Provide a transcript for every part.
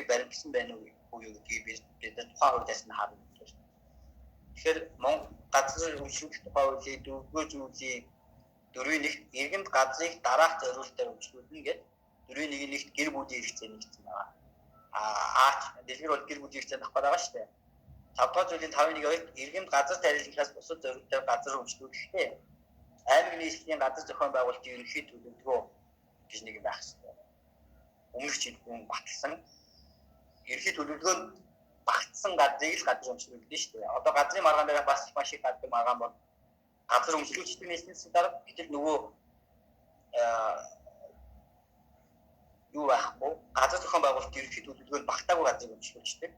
баримтсан байна уу юу гэдгийг бид тухайн хуулиас нь харна. Тэгэхээр Монгол газрын үйлчлүүлэх тухай хуулийн 4-р зүйлийн 4-1 иргэнд газрыг дараах зорилтоор үйлчлүүлнэ гэдэг 4-1-т гэр бүлийн хэрэгцээ нэгдсэн байна. Дэлгэр бол гэр бүлийн хэрэгцээ давхар байгаа шүү дээ. 5-р зүйлийн 5-1-т иргэнд газар тариалахаас бусад зорилтоор газар үйлчлүүлэхдээ аймаг нийслэлийн газар зохион байгуулалтын ерөнхий төлөвлөгөө гэж нэг байх хэрэгтэй. Өмнөх жил хүн баталсан ерөнхий төлөвлөгөөнд багтсан газрыг л газар өмчлүүлдэг шүү дээ. Одоо газрын маргаан дээр бас маш их гадаг маргаан бол газар өмчлүүлэгчдийн нийслэлээс дараа гэтэл нөгөө юу байхгүй газар зохион байгуулалтын ерөнхий төлөвлөгөөнд багтаагүй газрыг өмчлүүлдэг.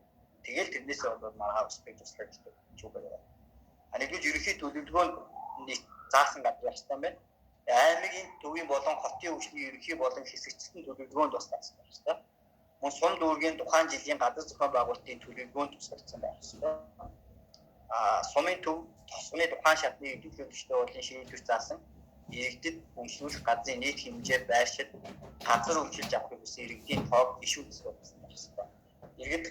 Тэгэл тэрнээсээ болоод маргаан өсгөх туслах гэдэг юм байна. Нэгдүгээр ерөнхий төлөвлөгөөнд заасан газар байх хэрэгтэй байна. Аймгийн төвийн болон хотын хөгжлийн ерөнхий болон хэсэгчдийн төлөвлөгөөнд бас заасан байх хэрэгтэй. Мөн сум дүүргийн тухайн жилийн газар зохион байгуулалтын төлөвлөгөөнд туслагдсан байх хэрэгтэй. Сумын төв тосгоны тухайн шатны эдгээр төстэй болон шийдвэр заасан иргэдэд өмчлүүлэх газрын нийт хэмжээ байршил газар өмчилж авахыг хүсэн иргэдийн тоог ишүүлсэн байх хэрэгтэй. Иргэд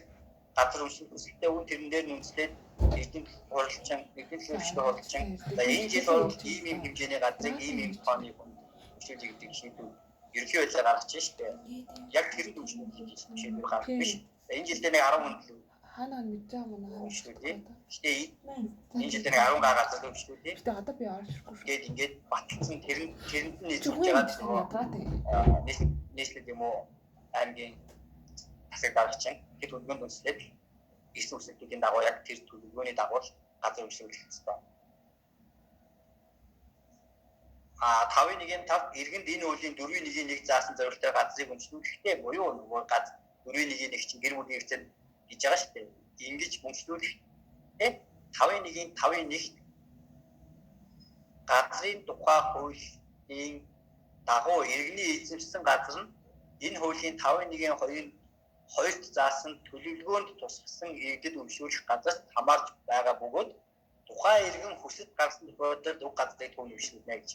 газар өмчлөх хүсэлтэй үн тэрэн дээр үндэслээд эрдэнэ хуралчин, эрдэнэ хөрвчтэй хуралчин энэ жил бол ийм хэмжээний газрыг ийм тооны өмчлүүлж гэдэг шийдвэр ерөнхий байдлаар гаргаж штэ. Яг тэр шийдвэр гаргах биш. Энэ жил дээр нэг 10 хүн хаана мэдж байгаа мөн шүү дээ. Гэтэ энэ жил дээр 10 газар өмчлүүлээ. Гэтэ одоо би орчихгүй шүү. Тэгээд ингээд батлсан тэрэнд нь нийлж байгаа нийслэл юм уу аймгийн засаг даргачин хэд төлөвлөгөөнд үндэслээд ирсэн үсэлтийн дагуу яг тэр төлөвлөгөөний дагуу газар өмчлүүлэх хэрэгтэй. 5-1-ийн 5 иргэнд энэ хуулийн 4-1-ийн 1 заасан зорилттой газрыг өмчлүүлэхдээ буюу нөгөө газар 4-1-ийн 1 чинь гэр бүлийн хэрэгцээ гэж байгаа шүү дээ. Ингэж өмчлүүлэхдээ 5-1-ийн 5-1-т газрын тухай хуулийн дагуу иргэний эзэмшсэн газар нь энэ хуулийн 5-1-ийн 2-т заасан төлөвлөгөөнд тусгасан иргэдэд өмчлүүлэх газарт хамаарч байгаа бөгөөд тухайн иргэн хүсэлт гаргасан тохиолдолд уг газрыг төвлөрүүлнэ гэж.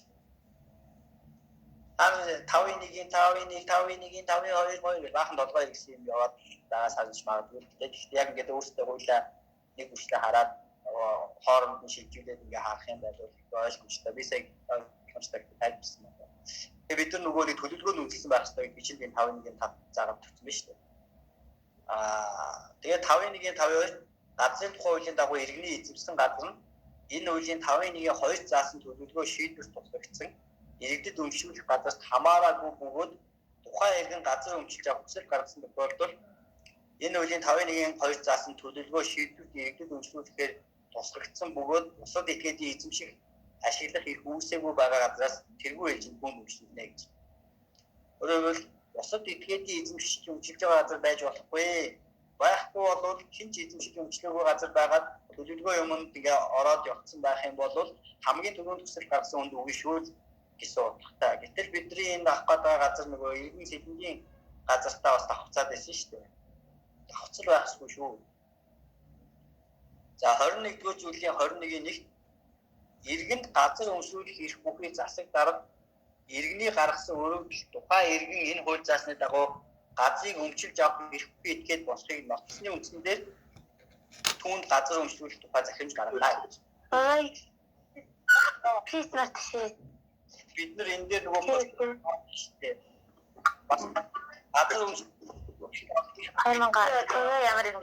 5-1-ийн 5-1-ийн 5-1-ийн 5-2 баахан 7 гэсэн юм яваад санаж магадгүй. Гэхдээ яг ингээд өөрсдөө хуулиа нэг хүчлээ хараад хооронд нь шилжүүлээд ингээ харах юм бол ойлгомжтой. Би сая ойлгомжтой тайлбарсан байна. Тэгээ бид нар нөгөө нэг төлөвлөгөөнд үндэслэн байх хэрэгтэй гэж чинь 5-1-ийн 5 заагаад тавьсан байна шүү дээ. Тэгээ 5-1-ийн 5-2 газрын тухай хуулийн дагуу иргэний эзэмшсэн газар нь энэ хуулийн 5-1-ийн 2 заасан төлөвлөгөө шийдвэр туслагдсан иргэдэд өмчлүүлэх газарт хамаараагүй бөгөөд тухайн иргэн газар өмчилж авах хүсэл гаргасан тохиолдолд энэ хуулийн 5-1-ийн 2 заасан төлөвлөгөө шийдвэрт иргэдэд өмчлүүлэхээр туслагдсан бөгөөд бусад этгээдийн эзэмших ашиглах эрх үүсээгүй байгаа газраас тэргүй ээлжинд хүн өмчлүүлнэ гэж. Өөрөөр хэлбэл бусад этгээдийн эзэмшиж өмчилж байгаа газар байж болохгүй. Байхгүй бол хэн ч эзэмшиж өмчлөөгүй газар байгаад төлөвлөгөө юмд ингээ ороод явцсан байх юм бол хамгийн түрүүнд хүсэл гаргасан хүнд үгүй шүү гэсэн утгатай. Гэтэл бидний энэ авах гэдэг газар нөгөө иргэн сэлэнгийн газартаа бас давхцаад байсан шүү дээ. Давхцал байхгүй шүү. За 21-р зүйлийн 21-ийн 1 иргэнд газар өмчлүүлэх эрх бүхий засаг дарга иргэний гаргасан өрөвдөл тухайн иргэн энэ хууль заасны дагуу газрыг өмчилж авах эрхгүй этгээд болохыг нотсны үндсэн дээр түүнд газар өмчлүүлэх тухай захимж гаргана гэж. Please not share. Бид нар энэ дээр нөгөө шүү. Бас газар өмчлүүлэх Айманга ямар юм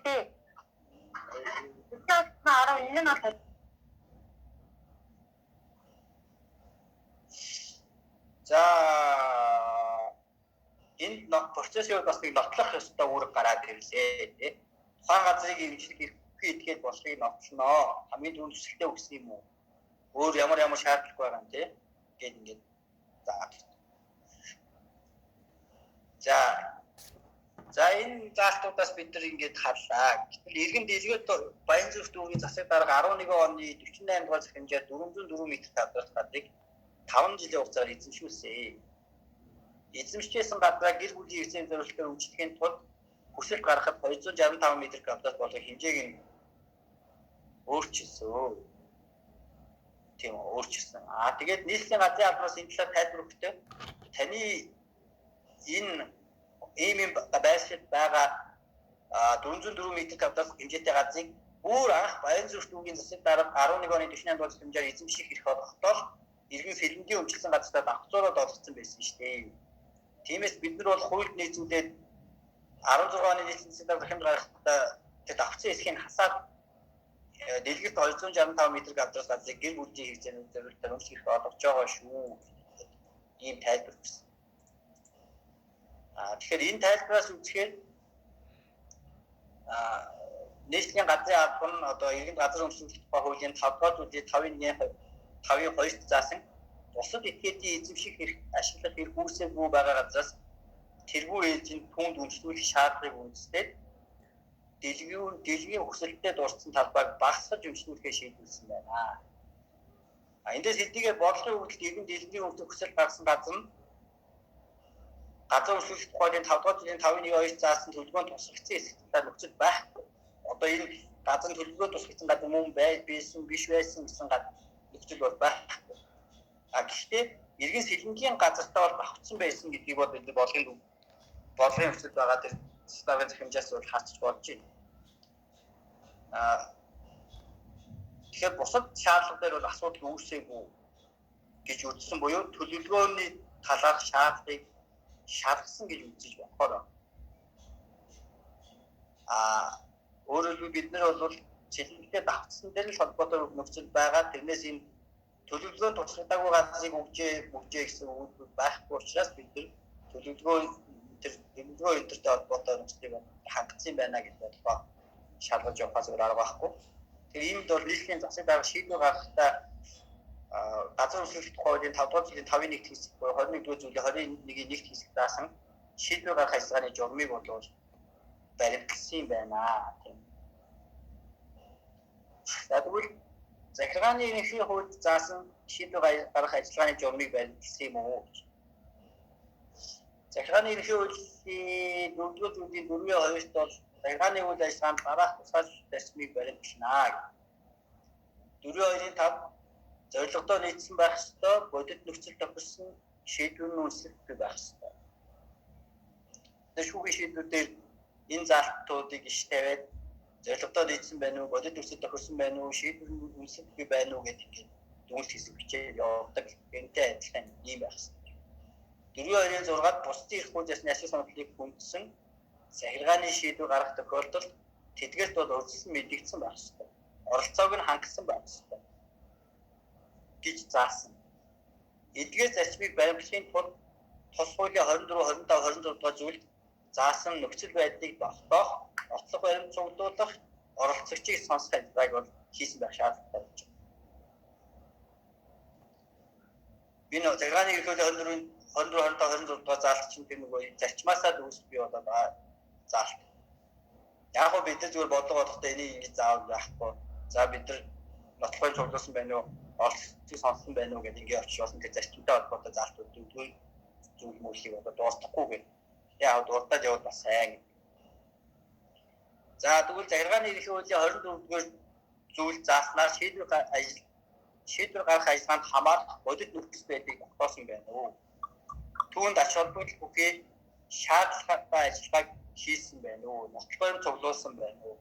бэ? За энэ процессыг бас нэг нотлох ёстой үүрэг гараад ирлээ тий. Тухайн газрыг эмчлэх эрхгүй этгээд болохыг нотлоно. Хамгийн түрүүнд төсөлтөө өгсөн юм уу? Өөр ямар шаардлага байгаа юм тий. Гэт ингээд За энэ заалтуудаас бид нар ингээд харлаа. Гэтэл иргэн дэлгөөд Баянзүрх дүүргийн засаг дарга 11 оны 48 дугаар захимжаар 404 м квадрат газрыг 5 жилийн хугацаар эзэмшүүлсэн. Эзэмшижсэн газраа гэр бүлийн хэрэгцээний зорилтоор үйлчлэхийн тулд хүсэлт гаргахад 265 м квадрат болох хэмжээг нь өөрчилсөн. тийм өөрчилсөн. Тэгээд нийслэлийн газрын албанаас энэ талаар тайлбарлахдаа таны энэ ийм байшид байгаа 404 м квадрат хэмжээтэй газрыг өөр анх Баянзүрт үүгийн засаг дарга 11 оны 48 дугаар хэмжээр эзэмших эрх олгохдоо иргэн сэлэнгийн өмчлсөн газартаа давхцуулаад олгоцсон байсан шүү дээ. Тиймээс бид нар бол хуульд нийцүүлээд 16 оны нийслэлийн засаг дарга захимд гаргахдаа тэгээд давхцсан эсхийг хасаад дэлгэрт 265 м квадрат газрыг гэр бүлийн хэрэгцээнд зориулсан өмчлөх эрх олгож байгаа шүү. Ийм тайлбар өгсөн. Тэгэхээр энэ тайлбараас үзэхээр нийслэлийн газрын алба нь одоо иргэн газар өмчлөх тухай хуулийн 5 дугаар зүйлийн 5-ын 2-т заасан бусад этгээдийн эзэмших эрх ашиглах эрх үүсээгүй байгаа газраас тэргүй ээлжинд түүнд үндэслүүлэх шаардлагыг үндэслээд дэлхийн өсөлтөд дурдсан талбайг багасгаж өмчлүүлэхээ шийдүүлсэн байна. Эндээс хэдийгээр бодлогын үйлдэлд иргэн дэлхийн өсөлт гаргасан газар нь газар өмчлөх тухайын 5 дугаар зүйлийн 5-ын 1-2-т заасан төлөвлөгөөнд тусгагдсан эсрэг нөхцөл байхгүй. Одоо энэ газар төлөвлөгөөнд тусгагдсан газар мөн байсан биш байсан гэсэн нөхцөл бол байхгүй. Гэхдээ иргэн сэлэнгийн газартаа бол багцсан байсан гэдгийг бол бид бодлогын нөхцөл байгаа тэр стагийн захимжаас бол харж болж байна. Тэгэхээр бусад шаардлага дээр бол асуудал үүсээгүй гэж үзсэн буюу төлөвлөгөөний талаарх шаардлагыг шаардсан гэж үзэж болохоор өөрөөр хэлбэл бид нар бол сэлэнтэй давтсан дээр л холбоотой нөхцөл байгаа. Тэрнээс энэ төлөвлөгөөнд тусгагдаагүй газрыг өгчээ гэсэн үйлдэл байхгүй учраас бид нар төлөвлөгөө энтертэй холбоотой нөхцөлийг хангацсан байна гэж бодлоо шалгаж явахаас өөр арга байхгүй. Тэгэхээр иймд бол нийслэлийн засаг дарга шийдвэр гаргахдаа газар өмчлөх тухайын 5 дугаар зүйлийн 5-ын 1-т хэсэг буюу 21-р зүйлийн 21-ийн 1-т хэсэг заасан шийдвэр гаргах ажиллагааны журмыг бол баримталсан байна. Тэгвэл захиргааны ерөнхий хууль заасан шийдвэр гаргах ажиллагааны журмыг баримталсан юм уу? Захиргааны ерөнхий хуулийн 4-р зүйлийн 4-2-т бол захиргааны үйл ажиллагаанд дараах тусгай зарчмыг баримтална. 4-2-ийн 5 зорилгодоо нийцсэн байх ёстой, бодит нөхцөл тохирсон шийдвэрийн үнэлэлт байх ёстой. Шүүхийн шийдвэрээр энэ заалтуудыг иш тавиад зорилгодоо нийцсэн байна уу, бодит нөхцөл тохирсон байна уу, шийдвэрийн үнэлэлт байна уу гэдэг ингээд дүгнэлт хэсэг бичээд явуулдаг. Энтэй адилхан ийм байх ёстой. 4-2-ийн 6-д бусдын эрх хууль ёсны ашиг сонирхлыг хүндсэн захиргааны шийдвэр гаргах тохиолдолд тэдгээрт бол урьдчилан мэдэгдсэн байх ёстой. Оролцоог нь хангасан байх ёстой гэж заасан. Эдгээр зарчмыг баримтлахын тулд тус хуулийн 24, 25, 26 дугаар зүйлд заасан нөхцөл байдлыг тогтоох, оцлог баримт цуглуулах, оролцогчийг сонсох ажиллагааг бол хийсэн байх шаардлагатай байна. Би нөө захиргааны ерөнхий хуулийн 24, 25, 26 дугаар заалт чинь тэр нөгөө зарчмаасаа үүсэх бий болоод байгаа заалт. Яг гоо бид зүгээр бодлого бодохдоо энийг ингэж заавал яахгүй. За бид нар нотлохыг цуглуулсан байна уу? Оролцогчийг сонссон байна уу гэдэг ингээд очиж болно. Тэр зарчимтай холбоотой заалтууд зүйл мөрлийг одоо дуустахгүй гэх. Яг дуртад яваад бас сайн. За тэгвэл захиргааны ерөнхий хуулийн 24-р зүйл зааснаар шийдвэр гаргах ажиллагаанд хамаарах бодит нөхцөл байдлыг тогтоосон байна уу? Түүнд ач холбогдол бүхий шаардлагатай ажиллагааг хийсэн байна уу? Нотлохыг цуглуулсан байна уу?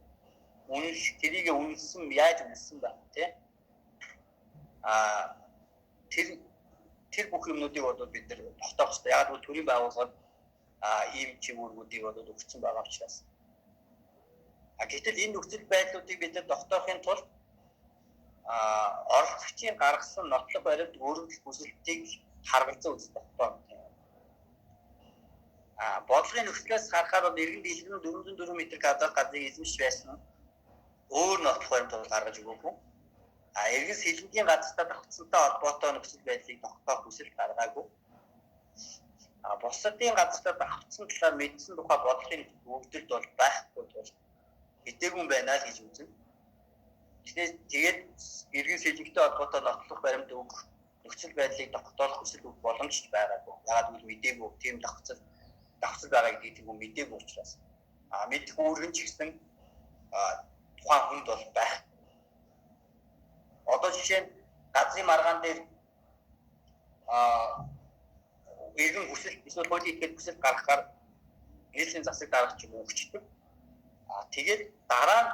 Тэрийг үнэлсэн яаж үнэлсэн байна те? Тэр бүх юмнуудыг бол бид нар тогтоох хэрэгтэй. Яг бол төрийн байгууллагад ийм чиглэлүүдийг бол өгсөн байгаа учраас. Гэтэл энэ нөхцөл байдлуудыг бид нар тогтоохын тулд оролцогчийн гаргасан нотлох баримт өөрчлөлт хүсэлтийг харгалзан үзэх тогтоох. Бодлогын нөхцлөөс харахаар бол иргэн дэлгэрэн 404 м квадрат газрыг эзэмшиж байсан өөр нотлох баримт бол гаргаж өгөөгүй. Иргэн сэлэнгийн газартаа давхцсантай холбоотой нөхцөл байдлыг тогтоох хүсэлт гаргаагүй. Бусдын газартаа давхцсан талаар мэдсэн тухай бодлогын өгдөлд бол байхгүй тул мэдээгүй байна л гэж үзнэ. Тэгээд иргэн сэлэнтэй холбоотой нотлох баримт өгөх нөхцөл байдлыг тогтоох хүсэл өгөх боломжтой байгаагүй. Яагаад гэвэл мэдээгүй тийм давхцал байгаа гэдгийг тийм мэдээгүй учраас. Мэдгүй өргөн ч гэсэн тухайн хүнд бол байх. Одоо жишээ нь газрын маргаан дээр иргэн хүсэл эсвэл хуулийн ихэд хүсэл гаргахаар нийслэлийн засаг дарга ч юм уу өчтдөг. Тэгээд дараа нь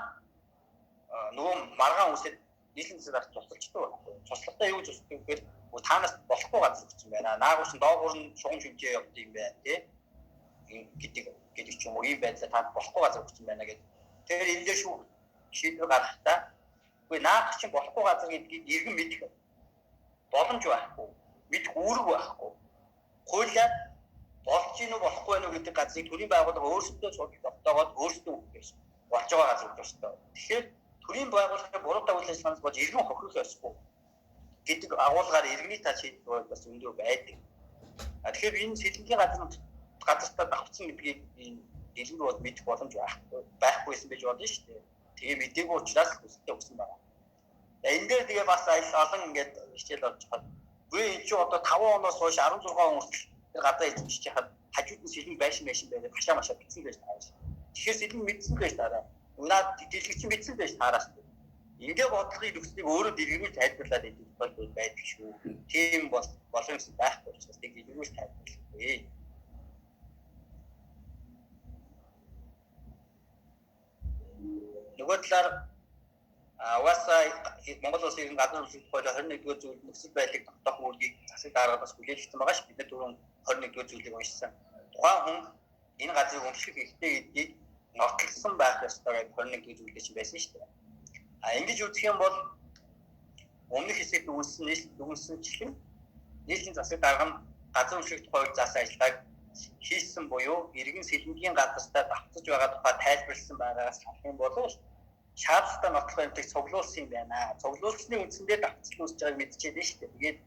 нөгөө маргаан үсэд нийслэлийн засаг дарга тусалчдаг. Туслахтаа юу гэж үздэг гэхээр танаас болохгүй газар өгсөн байна. Наагуурсан доогуур нь шугам шүнжээ явдаг юм байна тий. гэдэг ч юм уу ийм байдлаар танд болохгүй газар өгсөн байна гэдэг. Тэгэхээр энэ дээр шүү шийдвэр гаргахдаа үгүй наах чинь болохгүй газар гэдгийг иргэн мэдэх боломж байхгүй. Мэдэх үүрэг байхгүй. Хуулиар болж ийн үү болохгүй нь гэдэг газрыг төрийн байгууллага өөрсдөө тогтоогоод өөрсдөө өгөх гэсэн. Болж байгаа газар өгөх ёстой. Тэгэхээр төрийн байгууллагын буруутай үйл ажиллагаанаас болж иргэн хохирох ёсгүй гэдэг агуулгаар иргэний тал шийдвэр бас өндөр байдаг. Тэгэхээр энэ сэлэнгийн газартаа давхцсан гэдгийг иргэн бол мэдэх боломж байхгүйсэн байж болно шүү дээ. Тэгээ мэдээгүй учраас хүсэлтэй өгсөн байна. Энэ дээр тэгээ бас олон ингээд хичээл болж байгаа. Үгүй энэ чинь одоо 5 оноос хойш 16 он хүртэл тэр гадаа эзэмшиж яхад хажууд нь сэлэн байшин байдаг хашаа машаа битсэн байж таараш. Тэгэхээр сэлэн мэдсэн байж таараа. Унаад дэлгэцэн мэдсэн байж таараас. Ингээ бодлогын нөхцөлийг өөрөө дэлгэрүүлж тайлбарлаад идэх бол байдаг шүү. Тийм бол боломж байхгүй учраас тийг дэлгэрүүлж тайлбарлахгүй. Нөгөө талаар угаасаа Монгол Улсын гадны улсын тухай 21-р зүйл нөхцөл байдлыг тогтоох үүргийг засаг дарга бас хүлээлгсэн байгаа шүү. Бид нар түрүүн 21-р зүйлийг уншсан. Тухайн хүн энэ газрыг өмчлөх хэрэгтэй гэдгийг нотолсон байх ёстой гэж 21-р зүйлдээ чинь байсан шүү дээ. Ингэж үзэх юм бол өмнөх хэсэгт дүгнсэнчлэн нийслэлийн засаг дарга нь газар өмчлөх тухай заасан ажиллагааг хийсэн буюу иргэн сэлэнгийн газартаа давтаж байгаа тухай тайлбарлсан байгаагаас харах юм бол шаардлагатай нотлох юмтыг цуглуулсан юм байна. Цуглуулсны үндсэндээ давтцал үүсэж байгааг мэдчихээн шүү дээ.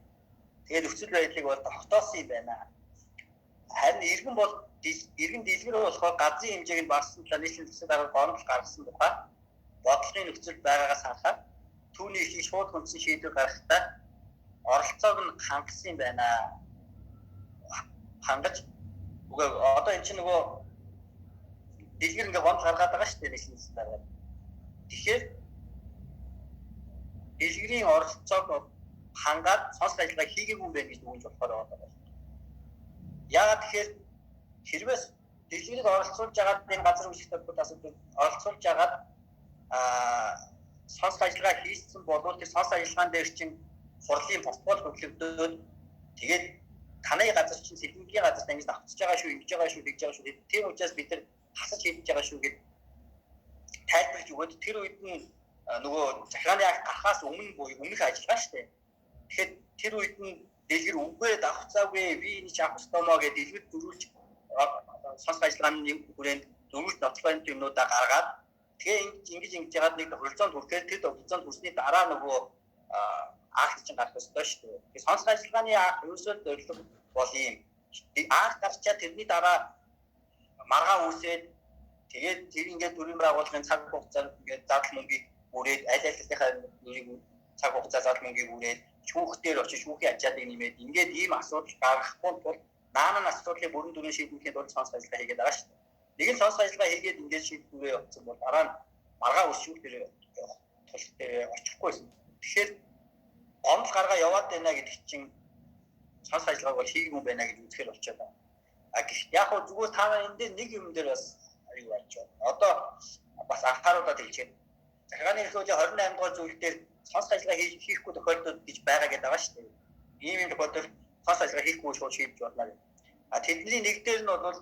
Тэгээд нөхцөл байдлыг бол тогтоосон юм байна. Харин иргэн дэлгэр болохоор газрын хэмжээг нь багассан талаар нийслэлийн засаг дарга гомдол гаргасан тухай бодлогын нөхцөл байгаагаас харахад түүний ихийг шууд хүндсэн шийдвэр гаргахдаа оролцоог нь хангасан юм байна. Хангаж үгүй одоо эн чинь нөгөө дэлгэр ингээ гомдол гаргаад байгаа шүү дээ нийслэлийн засаг дарга. Тэгэхээр дэлгэрийн оролцоог хангаад сонсох ажиллагаа хийгээгүй юм байна гэж дүгнж болохоор байгаа. Яагаад тэгэхээр хэрвээ дэлгэрийг оролцуулж байгаа энэ газар үйлчлэгчдийн асуудал оролцуулж байгаа сонсох ажиллагаа хийсэн болвол тэр сонсох ажиллагаан дээр чинь хурлын протокол хөтлөгдөөд тэгээд танай газар чинь сэлэнгийн газарт ингэж давтаж байгаа шүү, ингэж байгаа шүү, гэж байгаа шүү. Тийм учраас бид нар хасаж хийж байгаа шүү гэдэг тайлбарж өгөөд тэр үед нь нөгөө захиргааны акт гарахаас өмнөх ажиллагаа шүү дээ. Тэгэхээр тэр үед нь дэлгэр үгүй давхцаагүй би энэ ч авах ёстой мó гэдэг дэлгэр дөрүүлж сонсох ажиллагааны хүрээнд дөрвөлт нотлохын юмнуудаа гаргаад тэгээ ингэж яагаад нэг тохиролцоонд хүрэхээр тэр тохиролцоонд хүрсний дараа нөгөө акт чинь гарах ёстой шүү дээ. Тэгээ сонсох ажиллагааны ерөөсөө зорилго бол ийм акт гарчаад тэрний дараа маргаан үсээд тэгээд тэр ингээд төрийн байгууллагын цаг хугацаанд ингээд зардал мөнгийг бүрээд аль алийнхаа нүрийг цаг хугацаа зардал мөнгийг бүрээд шүүхтээр очиж шүүхийн ачаалыг нэмээд ингээд ийм асуудал гаргахгүй тул наана асуудлыг бүрэн дүрэн шийдвэрлэхэд бол сонсох ажиллагаа хийгээд байгаа шүү дээ. Нэг нь сонсох ажиллагаа хийгээд ингээд шийдвэрээ явуулсан бол дараа нь маргаан үсшүүх дээр тул дээр очихгүйсэн. Тэгэхээр гомдол гаргаа яваад байна гэдэг чинь сонсох ажиллагааг бол хийгээгүй байна гэж үзэхэр болчиход байна. Гэхдээ яг хөө зүгээр та энэ дээр нэг юм дээр бас аюу болж байна. Одоо бас анхааруулаад хэлчихэв. Захиргааны эрхлөөний 28 дугаар зүйл дээр сонсох ажиллагаа хийхгүй тохиолдолд гэж байгаа гэдэг байгаа шүү дээ. Ийм тохиолдолд сонсох ажиллагаа хийхгүй шууд шийдэж болно гэх. Тэдний нэг дээр нь бол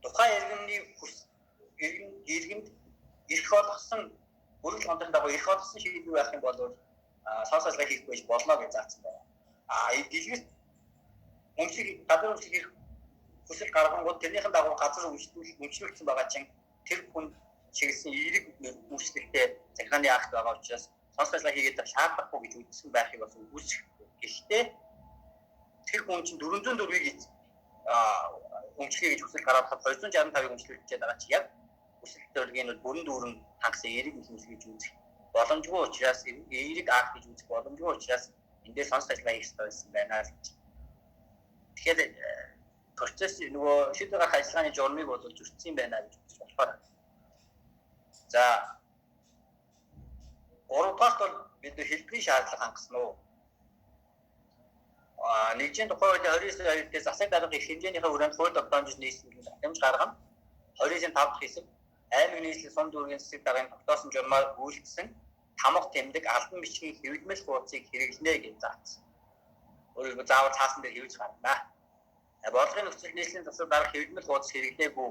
тухайн иргэнд эрх олгосон бүрэл хондог дагуу эрх олгосон шийдвэр байх юм бол сонсох ажиллагаа хийхгүй болно гэж заасан байна. Дэлгэрт гадар өмчлөх хүсэл гаргангууд тэрнийхэн дагуу газар өмчлүүлсэн байгаа чинь тэр хүн чиглэсэн эерэг үйлчлэгтэй захиргааны акт байгаа учраас сонсох ажиллагаа хийгээд шаардлагагүй гэж үзсэн байхыг бас үүсэх. Гэхдээ тэр хүн чинь 404-ийг өмчлөе гэж хүсэл гаргахад 265-ыг өмчлүүлчихээд байгаа чи яг хүсэл төргийн бол бүрэн дүүрэн хангасан эерэг үйлчлэг гэж үзэх боломжгүй учраас эерэг акт гэж үзэх боломжгүй учраас эндээ сонсох ажиллагаа хийх ёстой байсан байна л гэж. Тэгэхээр процесс нөгөө шийдвэр гаргах ажиллагааны журмыг бол зөрчсөн байна гэж үзэж болохоор. За Гуравдугаарт бол бид хэлбэрийн шаардлага хангасан уу? Нэгжийн тухай хуулийн 29 дээр засаг дарга их хэмжээнийхээ хүрээнд хууль тогтоомжид нийслэн хэмж гаргана. 29-ийн 5 дахь хэсэг аймаг нийслэл сум дүүргийн засаг даргын тогтоосон журмаар үйлдэлсэн тамга тэмдэг албан бичгийн хэвлэмэл хуудсыг хэрэглэнэ гэж заасан. Өөрөөр заавал цаасан дээр хэвж гарна. Бодлогын нөхцөл нийслэлийн засаг дарга хэвлэмэл хуудас хэрэглээгүй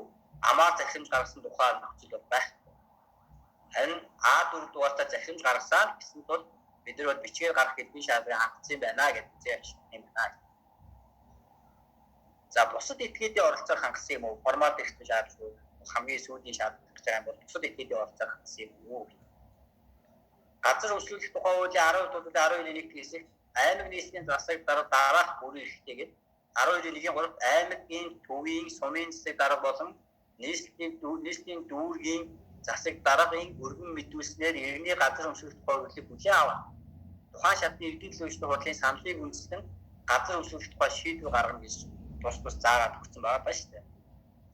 амаар захимж гаргасан тухай нөхцөл бол байхгүй. Харин А4 дугаартаа захимж гаргасаар гэсэн тул бид нар бичгээр гарах хэлбэрийн шаардлагыг хангасан байна гэдэг зэвш юм байна. За бусад этгээдийн оролцоог хангасан юм уу? Формат ихтэй шаардлага хамгийн сүүлийн шаардлага гэж байгаа юм бол бусад этгээдийн оролцоог хангасан юм уу? Газар хөдлөх тухай хуулийн 12-12-1 хэсэг аймаг нийслэлийн засаг дарга дараах бүрийн эрхтэйгээд 12-1-3 аймагын төвийн сумын засаг дарга болон нийслэлийн дүүргийн засаг даргын өргөн мэдүүлснээр иргэний газар өмсөх тухай хуулийг бүлээн авах. Тухайн шатны иргэдийн төлөөлөлтийн хурлын саналыг үндэслэн газар өмсөх тухай шийдвэр гаргана гэж тус заагаад өгсөн байгаа шүү дээ.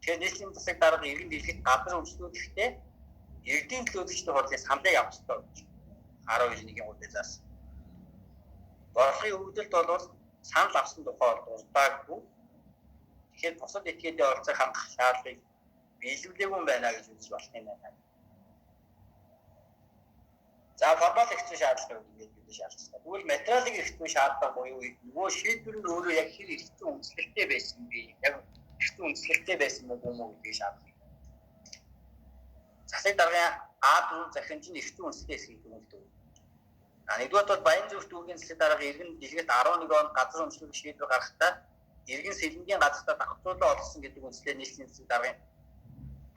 Тэгэхээр нийслэлийн засаг дарга иргэн дэлгэхэд газар өмсөх гэхдээ иргэдийн төлөөлөлтийн хурлын саналыг авах ёстой гэж 12-1-3 заасан. Бодлогын өвдөлт бол санал авсан тухай дурдаагүй. Тэгэхээр бусад этгээдийн оролцоог хангах шаардлагыг биелүүлээгүй байна гэж үзэж болох юм байна. За формат ихтэй шаардлага гэдэг нь шаардлагатай. Тэгвэл материалын ихтэй шаардлага буюу нөгөө шийдвэр нь өөрөө яг хэр ихтэй үнэлэлттэй байсан бэ? Яг ихтэй үнэлэлттэй байсан мó гэдэг шаардлага. Засаг даргын А4 захимж нь ихтэй үнэлэлттэй хэсгийг дүгнэлт. Нэгдүгээр бол Баянзүрх дүүргийн засаг дарга иргэн дэлгэт 11 он газар өмчлөх шийдвэр гаргахдаа иргэн сэлэнгийн газартаа давхцуулаа олсон гэдэг үнэлэлээр нийслэлийн засаг даргын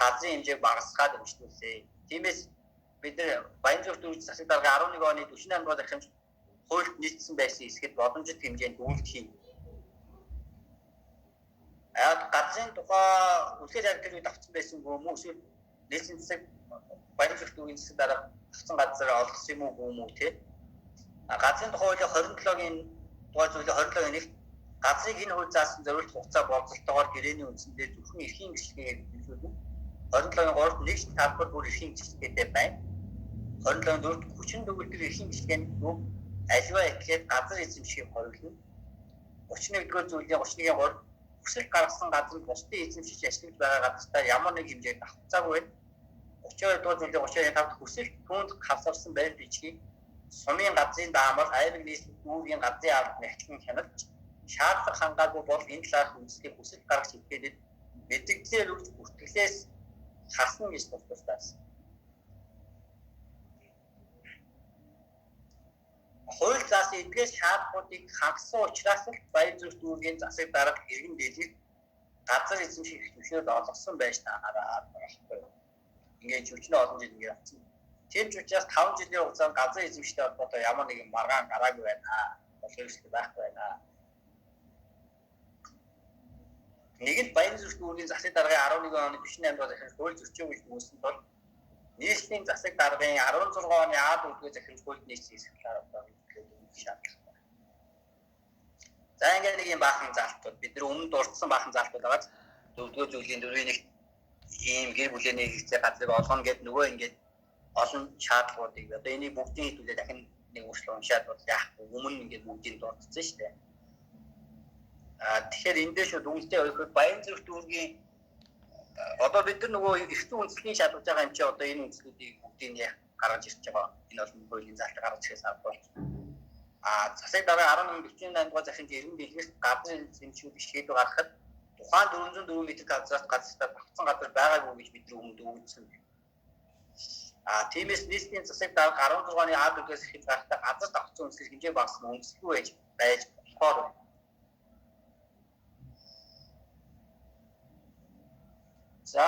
газрын хэмжээг багасгаад өмчлүүлсэн. Тиймээс бид нар Баянзүрх дүүргийн засаг дарга 11 оны 48 дугаар захимж хуульд нийцсэн байсан хэсгэд боломжит хэмжээнд үйлдэл хийнэ. Газрын тухай үлгэр харилцааг давцсан байсан юм уу? Эсвэл нийслэлийн засаг Баянзүрх дүүргийн засаг дарга давцсан газараа олгосон юм уу те? Газрын тухай хуулийн 27-гийн дугаар зүйлийн 27-гийн 1 газрыг энэ хууль заасан зориулт хугацаа болцолтойгоор гэрээний үндсэн дээр зөвхөн эрхийн гэрчлэгээ биелүүлнэ. 27-гийн 3-т нэг талбар бүр эрхийн гэрчлэгээтэй байна. 27-гийн 4-т хүчин төгөлдөр эрхийн гэрчлэгээний төв аливаа этгээд газар эзэмшихийг хориглоно. 31-р зүйлийн 31-ийн 3 хүсэл гаргасан газрыг бусдын эзэмшиж ашиглаж байгаа газартаа ямар нэг хэмжээнд давхцаагүй байна. 32-р зүйлийн 32-ийн 5-т хүсэл түүнд хавсарсан байр бичгийг сумын газрын даамар аймаг нийслэл дүүргийн газрын албад нягтлан хянаж шаардлага хангаагүй бол энэ талаарх үндэслэлийг хүсэл гаргаж хэлгээд мэдээлэл өгч бүртгэлээс хасна гэж тусдаас. Хууль заасан эдгээр шаардлагуудыг хангасан учраас л Баянзүрх дүүргийн засаг дарга иргэн дэлгэхэд газар эзэмших төвшөөд олгосон байж таараа байхгүй. Ингээд хүчнээ олон жил ингээд авсан. Тийм ч учраас 5 жилийн хугацаанд газар эзэмштэй холбоотой ямар нэгэн маргаан гараагүй байна. Боловсрол байхгүй байна. Нэгэнт Баянзүрх дүүргийн засаг даргын 11 оны 48 дугаар захимж хууль зөрчил гэж үүссэн тул нийслэлийн засаг даргын 16 оны А4-р захимж хуульд нийцсэн хэсэг талаар шаардлага. За ингээд нэг юм баахан залтууд бид нар өмнө дурдсан баахан залтууд байгаа. 4-р зүйлийн 4-ийн 1 ийм гэр бүлээний хэрэгцээ газрыг олгоно гэдэг нөгөө ингээд олон шаардлагуудыг одоо энийг бүгдийн хэдүүлээ дахин нэг өөрчлөлт уншаад бол яах вэ? Өмнө ингээд бүгдийг дурдсан шүү дээ. Тэгэхээр энэ дээр шууд үнэлтээ өгөхөд Баянзүрх дүүргийн одоо бид нар нөгөө эртний үндэслэлийн шалгаж байгаа юм чи одоо энэ үндэслүүдийг бүгдийг яг гаргаж ирж байгаа. Энэ бол хуулийн залтыг гаргаж ирээс авах. Засаг дарга 1148 дугаар захимж иргэн дэлгэрт газрын эзэмшүүлэх шийдвэр гаргахад тухайн 404 м газраас газартаа багцсан газар байгаагүй гэж бид нар өмнөд өгсөн. Тиймээс нийслэлийн засаг дарга 16 оны А4-ээс эхэлж гарахтаа газар давхцсан үндэслэл хэмжээ багасна үндэслэхгүй байж болохоор байна. За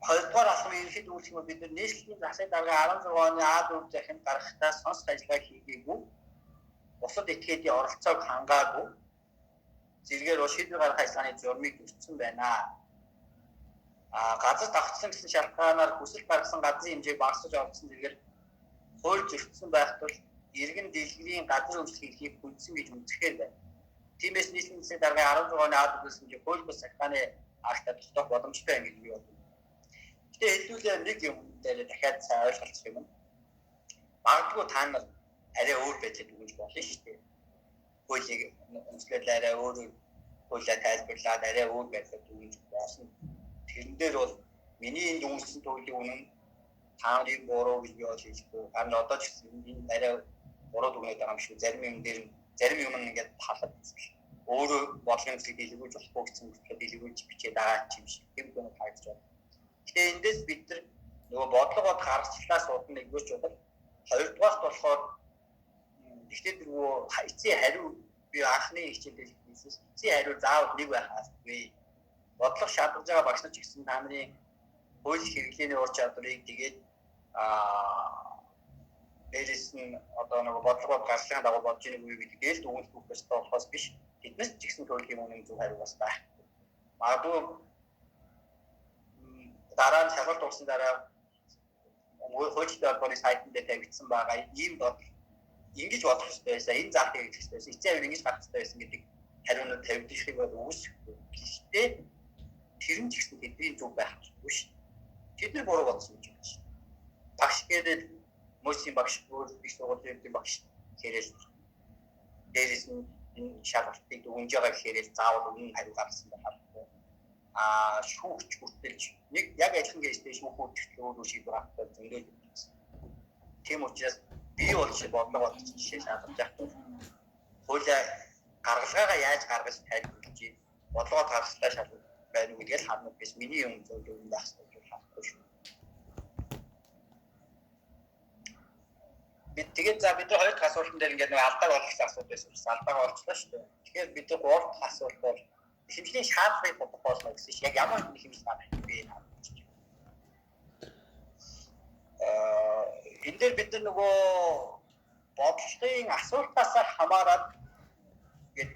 хоёрдугаар алхмын ерөнхийд үйлчлэгүүд бид нар нийслэлийн засаг дарга 16 оны А4 захимд гаргахтаа сонсох ажиллагаа хийгээгүй. Бусад этгээдийн оролцоог хангаагүй. Зэргээр шийдвэр гаргах ажиллагааны журмыг өгсөн байна. Газар давхцсан гэсэн шалтгаанаар хүсэл гаргасан газрын хэмжээг багасгаж олгосон зэргээр хууль зөрчсөн байх тул иргэн дэлгэрийн газар өмчлөгийг хүндсэн гэж үзэхээр байна. Тиймээс нийслэлийн засаг даргын 16 оны А4-ээс хэмжээ хууль бус захааны актад тогтоох боломжтой юм гэж би боддог. Тэгээ хэлүүлээ нэг юм дээр дахиад сайн ойлголцох юм. Магадгүй та нар арай өөр байдлаар дүгнж болно шүү дээ. Хуулийг өмчлөл арай өөр хуулиа тайлбарлаад арай өөр байдлаар дүгнж болно. Тэрэн дээр бол миний энэ дүнсэн төлөвийн үнэн таамрыг буруу гэж би бол хэлэхгүй. Харин одоо ч гэсэн энэ арай буруу дүгнээд байгаа юм шиг зарим юм дээр зарим юм ингээд халаад өөрөө бодлогын зүйлийг илэрхийлж болохгүй гэсэн үгтэй илэрхийлж бичээд байгаа юм шиг юм байна харагдаж байна. Гэтэ эндээс бид нар нөгөө бодлогоод гаргачлаа суудна нэгвэж бодол хоёрдугаарт болохоор ихтэй нөгөө эцсийн хариу би анхны хичээлээр хэлсэн эцсийн хариу заавал нэг байх албагүй. Бодлого шалгаж байгаа багш нар ч гэсэн та нарын хууль хэрэглээний ур чадварыг тэгээд дээрээс нь одоо нөгөө бодлогоо гаргахын дагуу бодж ийн үгүй гэдгээл дүгнэлт өгөх ёстой болохоос биш тэднээс ч гэсэн төрлийн үнэн зөв хариу бас байх. Магадгүй дараа нь шалгалт өгсөн дараа хуулийн холбооны сайтн дээр тавигдсан байгаа ийм бодол ингэж бодох ёстой байсан энэ заах хийх ёстой байсан эцсийн авир ингэж гарах ёстой байсан гэдэг хариунууд тавигдчихыг бол үүсэхгүй. Гэхдээ тэр нь ч гэсэн тэдний зөв байх хэрэггүй шүү. Тэд нар буруу бодсон юм чинь. Багш гэдэг мөсийн багш өөр их сургуулийн багш хэрэг дээрээс нь энэ шалгалтыг дүнж байгаа гэхээр заавал үнэн хариу гаргасан байна. Шүүгч хүртэлж нэг яг адилхан кейстэй шүүхүүд төлөвлөрөө шийдвэр авах зөндөө байсан. Тийм учраас би бол бодлого жишээ шалгаж явах. Хуулиа гаргалгаагаа яаж гаргаж тайлбарлаж бодлого гаргалгаа шалгах байна уу гэдгээр харна биш миний юм зөв юм байх хэрэгтэй харахгүй шүү. Тэгээд за бид хоёр дахь асуултан дээр ингээд нэг алдааг олгох асуулт байсан. Алдааг олчлаа шүү дээ. Тэгэхээр бид гурав дахь асуулт бол хэмжээний шаардлагыг бодох болно гэсэн чинь яг ямар нэг хэмжээ байна бэ? Энэ дээр бид нөгөө бодлогын асуултаас хамаарат ингээд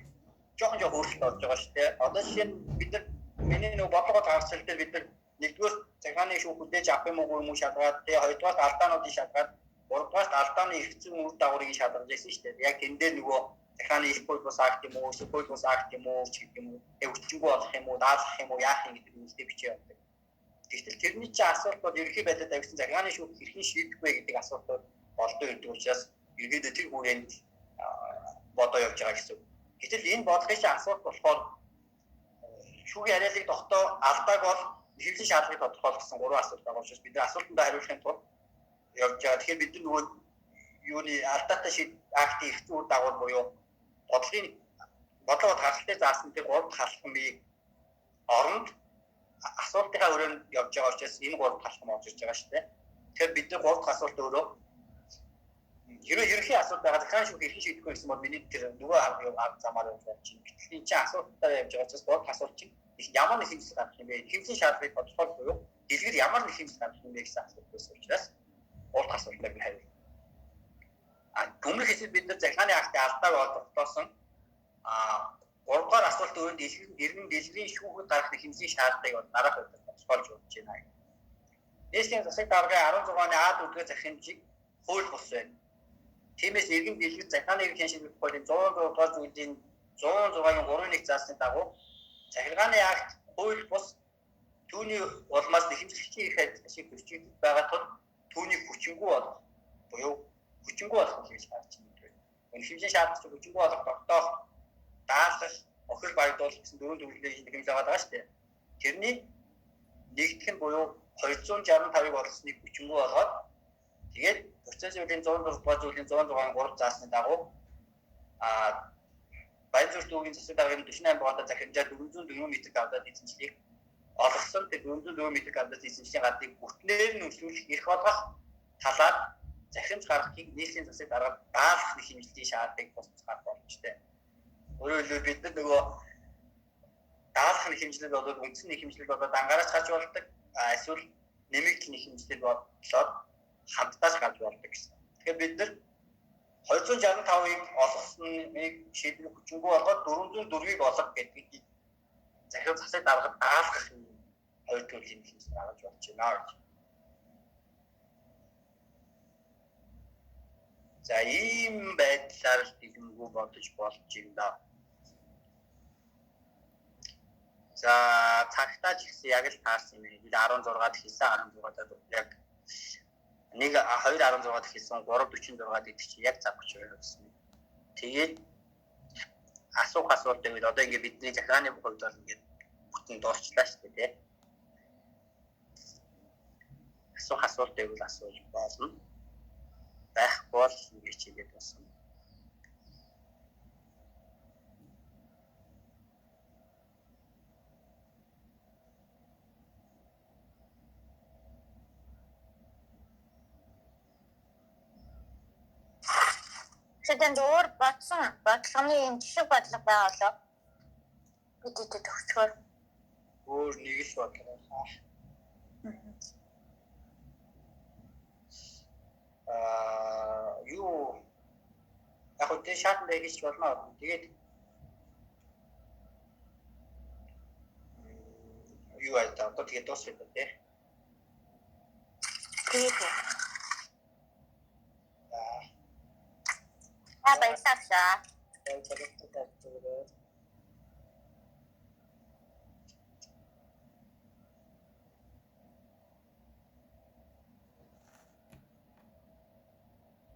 жоохон өөрчлөлт болж байгаа шүү дээ. Одоо жишээ нь бид нар миний нөгөө бодлогоо гаргацал дээр бид нар нэгдүгээр цагааны шүүх хүлээж авах юм уу шалгаад тэгээ хоёрдугаар алдаануудыг шалгаад гуравдугаар алдааны эргэцэн үр дагаврыг шалгаж байсан шүү дээ. Яг энэ дээр нөгөө захааны их бус акт юм уу, супер бус акт юм уу ч гэх юм уу, өвчнгөө болох юм уу, даалгах юм уу, яах юм гэдэг үнэлгээ бичиж явдаг. Тэгвэл тэрний чинь асуулт бол ерөнхий байдлаар тавьсан захааны шүүх хэрхэн шийдэх вэ гэдэг асуултууд болдог гэдэг учраас ерөнхийдөө тэр хүрээнд бодоо явж байгаа гэсэн. Гэтэл энэ бодлогын чинь асуулт болохоор шүүхийн арайлыг тогтоо алдааг бол хэвлэн шаардлагыг тодорхойлох гэсэн гурван асуулт байгаа учраас бид нар асуултандаа хариулахын тулд явж байгаа. Тэгэхээр бид нөгөө юуны алдаатай актын эрх зүйн дагавар буюу бодлого харалтыг заасан тэр гурав дахь халахмын оронд асуултынхаа өрөөнд явж байгаа учраас энэ гурав дахь халахм орж ирж байгаа шүү дээ. Тэгэхээр бид нар гурав дахь асуулт өөрөө ерөнхий асуулт байгаа захааны шүүх хэрхэн шийдэх вэ гэсэн бол миний тэр нөгөө арга замаар явж байгаа чинь. Гэтэл энэ чинь асуулттай явж байгаа учраас гурав дахь асуулт чинь ямар нэг хэмжээ гарах юм бэ? Хэмжээ шаардлагыг тодорхойлох буюу дэлгэр ямар нэг хэмжээ гарах юм бэ гэсэн асуулт байсан учраас гурав дахь асуултыг хариулна. Өмнөх хэсэгт бид нар захааны актын алдааг тогтоосон гурав дахь асуулт өрөөнд дэлгэрийн шүүхэд гарах хэмжээ шаардлагыг бол дараах удаа тодорхойлж өгч байна. Нийслэлийн засаг даргын 16-ны А-4 захих хэмжээг хууль бус байна. Тиймээс иргэн дэлгэр захааны эрхийн шийдвэрлэх хуулийн 106 дугаар зүйлийн 106-гийн 3-1 заасны дагуу захиргааны акт хууль бус түүний улмаас хэмжлэгчийн эрх ашиг төрчид байгаа тул түүний хүчингүй болох буюу хүчингүй болох гэж харж байна. Энэ хэмжээ шаардлагч хүчингүй болох тогтоох, даалгах, охир баярдуулах гэсэн дөрвөн төрлийн хэмжээ байгаа шүү дээ. Тэрний нэгдэх нь буюу 265-ыг олсныг хүчингүй болгоод тэгээд процесс үеийн 106 дугаар зүйлийн 106-гийн 3 заасны дагуу баяр зүртүүгийн засаг даргын 48 боготой захирамжаар 404 м гавдад эзэмшлийг олгосон. Тэр 404 м гавдад эзэмшлийн гадыг бүтнээр нь үйлчлүүлэх эрх олгох талаар захирамж гаргахыг нийслэлийн засаг дарга даалгах нэг хэмжээний шаардлагыг босч гарах боломжтой. Өөрөөр хэлбэл бид нөгөө даалгах нэг хэмжлэл болоод үндсэн нэг хэмжлэл болоод ангаараас гарч болдог. Эсвэл нэмэгдэл нэг хэмжлэл болоод хамтдаас гарч болдог гэсэн. Тэгэхээр бид нар 265-ыг олгосныг шийдвэр хүчингүй болгоод 404-ийг олох гэдгийг захирал засаг даргад даалгах хоёр төрлийн хэмжээ гаргаж болж байна. За ийм байдлаар дэлгэрэнгүй бодож болж юм да. За цагтаа ч гэсэн яг л таарсан юм. 16-д хийсэн 16-даа яг нэг 2:16-д хийсэн 3:46-д идэх чи яг цаг 32 гэсэн. Тэгээд асуулт байвал одоо ингээд бидний захиргааны хувьд бол ингээд бүтэн дуусчлаа шүү дээ. Асуулт байвал асууж болно. Байхгүй бол ингэж хийгээд болсон. Тэнд өөр бодсон бодлогын юм жишг бодлого байгаа болоо. Бидэд төгсгөр. Өөр нэг л бодлоо. Юу яг хөө тэ шатнд хийж болно. Тэгээд юу аа одоо тэгээд дуусах үү те. Тэгээд баярлалаа. Баярлалаа.